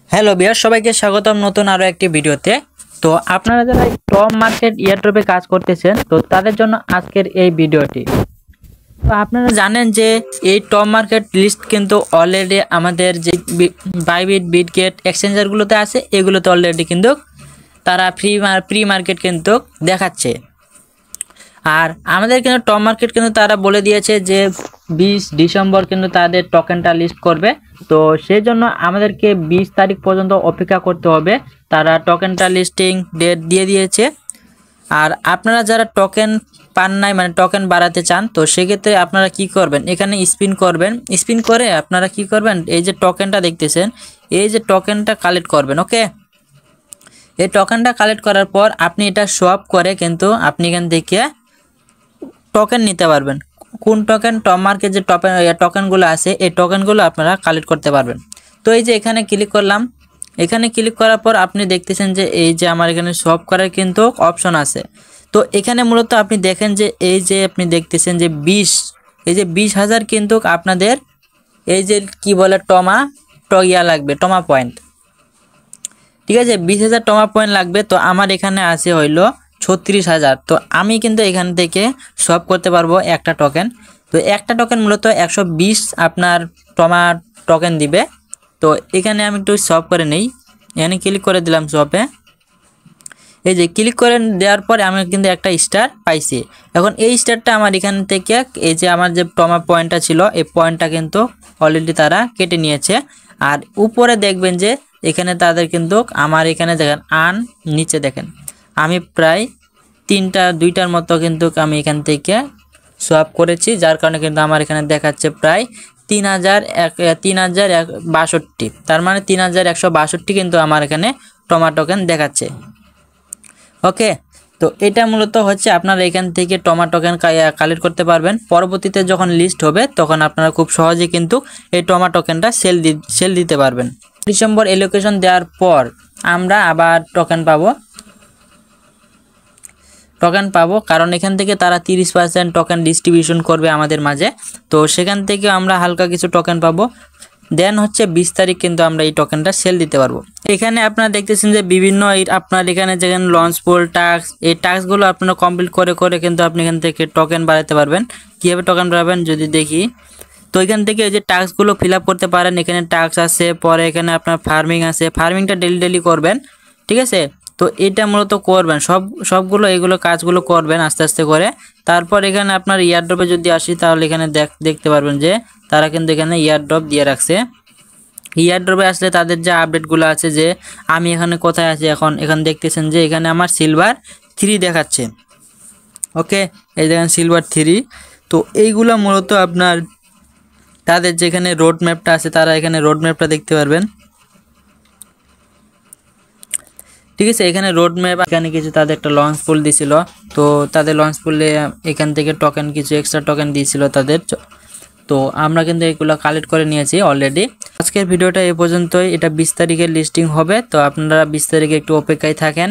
Hello বিয়ার সবাইকে স্বাগতম নতুন আরো একটি ভিডিওতে। তো আপনারা যারা টপ মার্কেট ইয়ারড্রপে কাজ করতেছেন তো তাদের জন্য আজকের এই ভিডিওটি। তো আপনারা জানেন যে এই টপ মার্কেট লিস্ট কিন্তু অলরেডি আমাদের যে বাইবিট বিটগেট এক্সচেঞ্জারগুলোতে আছে এগুলোতে অলরেডি কিন্তু তারা প্রি মার্কেট কিন্তু দেখাচ্ছে। আর আমাদের কিন্তু টপ মার্কেট কিন্তু তারা বলে দিয়েছে যে 20 ডিসেম্বর কিন্তু তাদের টোকেনটা লিস্ট করবে। তো সেই জন্য আমাদেরকে 20 তারিখ পর্যন্ত অপেক্ষা করতে হবে। তারা টোকেনটা লিস্টিং ডেট দিয়ে দিয়েছে। আর আপনারা যারা টোকেন পান নাই মানে টোকেন বাড়াতে চান তো সেক্ষেত্রে আপনারা কি করবেন, এখানে স্পিন করবেন। স্পিন করে আপনারা কি করবেন, এই যে টোকেনটা দেখতেছেন এই যে টোকেনটা কালেক্ট করবেন। ওকে, এই টোকেনটা কালেক্ট করার পর আপনি এটা সোয়াপ করে কিন্তু আপনি এখান থেকে টোকেন নিতে পারবেন। কোন টোকেন? টপ মার্কেট যে টোকেনগুলো আছে এই টোকেনগুলো আপনারা কালেক্ট করতে পারবেন। তো এই যে এখানে ক্লিক করলাম, এখানে ক্লিক করার পর আপনি দেখতেছেন যে এই যে আমার এখানে সোয়াপ করার কিন্তু অপশন আছে। তো এখানে মূলত আপনি দেখেন যে এই যে আপনি দেখতেছেন যে 20,000 কিন্তু আপনাদের এই যে কি বলে টগিয়া লাগবে, টমা পয়েন্ট। ঠিক আছে, 20,000 টমা পয়েন্ট লাগবে। তো আমার এখানে আছে হইলো 36,000। তো আমি কিন্তু এখান থেকে সোয়াপ করতে পারবো একটা টোকেন। তো একটা টোকেন মূলত 120 আপনার টমা টোকেন দিবে। তো এখানে আমি একটু সোয়াপ করে নেই, এখানে ক্লিক করে দিলাম সোয়াপে। এই যে ক্লিক করে দেওয়ার পরে আমি কিন্তু একটা স্টার পাইছি। এখন এই স্টারটা আমার এখান থেকে এই যে আমার যে টমা পয়েন্টটা ছিল এই পয়েন্টটা কিন্তু অলরেডি তারা কেটে নিয়েছে। আর উপরে দেখবেন যে এখানে তাদের কিন্তু আমার এখানে দেখেন নিচে দেখেন আমি প্রায় 2টার মতো কিন্তু আমি এখান থেকে সোয়াপ করেছি, যার কারণে কিন্তু আমার এখানে দেখাচ্ছে প্রায় 3,162। তার মানে 3,162 কিন্তু আমার এখানে টমা টোকেন দেখাচ্ছে। ওকে, তো এটা মূলত হচ্ছে আপনারা এখান থেকে টমা টোকেন কালেক্ট করতে পারবেন। পরবর্তীতে যখন লিস্ট হবে তখন আপনারা খুব সহজে কিন্তু এই টমা টোকেনটা সেল দিতে পারবেন। ডিসেম্বর এলোকেশন দেওয়ার পর আমরা আবার টোকেন পাবো, কারণ এখান থেকে তারা 30% টোকেন ডিস্ট্রিবিউশন করবে আমাদের মাঝে। তো সেখান থেকে আমরা হালকা কিছু টোকেন পাবো। দেন হচ্ছে 20 তারিখ কিন্তু আমরা এই টোকেনটা সেল দিতে পারবো। এখানে আপনারা দেখতেছেন যে বিভিন্ন আপনার এখানে যেখানে লঞ্চ পোল টাস্ক, এই টাস্কগুলো আপনারা কমপ্লিট করে কিন্তু আপনি এখান থেকে টোকেন বাড়াতে পারবেন। কীভাবে টোকেন বাড়াবেন যদি দেখি, তো এখান থেকে এই যে টাস্কগুলো ফিল আপ করতে পারেন। এখানে টাস্ক আছে, পরে এখানে আপনার ফার্মিং আছে, ফার্মিংটা ডেলি করবেন। ঠিক আছে, তো এটা মূলত করবেন সবগুলো এগুলো কাজগুলো করবেন আস্তে আস্তে করে। তারপর এখানে আপনার ইয়ারড্রপে যদি আসি তাহলে এখানে দেখতে পারবেন যে তারা কিন্তু এখানে ইয়ারড্রপ দিয়ে রাখছে। ইয়ারড্রপে আসলে তাদের যে আপডেটগুলো আছে যে আমি এখানে কোথায় আছি, এখানে দেখতেছেন যে এখানে আমার সিলভার 3 দেখাচ্ছে। ওকে, এই দেখেন সিলভার 3। তো এইগুলো মূলত আপনার তাদের যেখানে রোড ম্যাপটা আছে তারা এখানে রোড ম্যাপটা দেখতে পারবেন। ঠিক আছে, এখানে রোড ম্যাপ, এখানে কিছু তাদের একটা লঞ্চ পুল দিছিল। তো তাদের লঞ্চ পুলে এখান থেকে টোকেন কিছু এক্সট্রা টোকেন দিয়েছিল তাদের। তো আমরা কিন্তু এগুলো কালেক্ট করে নিয়েছি অলরেডি। আজকের ভিডিওটা এই পর্যন্তই। এটা 20 তারিখের লিস্টিং হবে, তো আপনারা 20 তারিখে একটু অপেক্ষায় থাকেন।